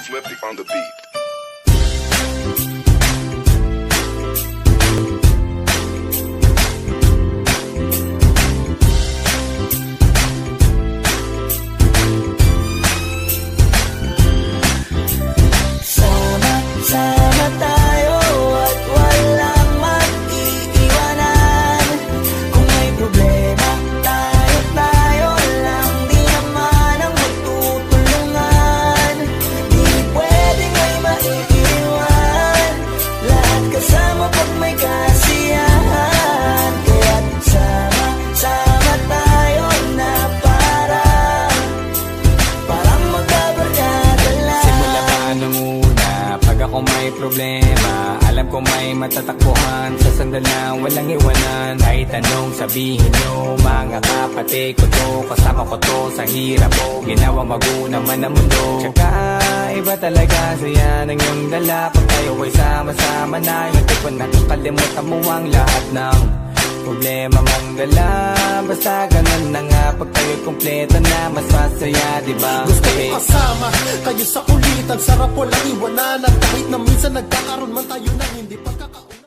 Flippy on the beat. Sama tayo at walang mag-iiwanan. Kung may problema, tayo lang. Di naman ang magtutulungan. Di pwedeng may maiiwan. Lahat kasama pag may kasiyahan. Kaya't sama tayo na parang magkabarkada lang. Simula pa nung una, pag ako may problema, alam ko may matatakbuhan. Sa sandal na walang iwanan. Kahit anong sabihin nyo, mga kapatid ko to, kasama ko to sa hirap ko. Ginawa magunang man ang mundo. Tsaka iba talaga saya ng iyong dala. Pag tayo ay sama-sama na, hindi ko nakakalimutan mo ang lahat ng problema mong dala. Basta ganun na nga, pag tayo kompleto na, mas masaya, diba? Gusto ko kasama kayo sa kulitan. Sarap walang iwanan. At kahit na minsan nagkakaroon man tayo ng hindi pagkakaroon.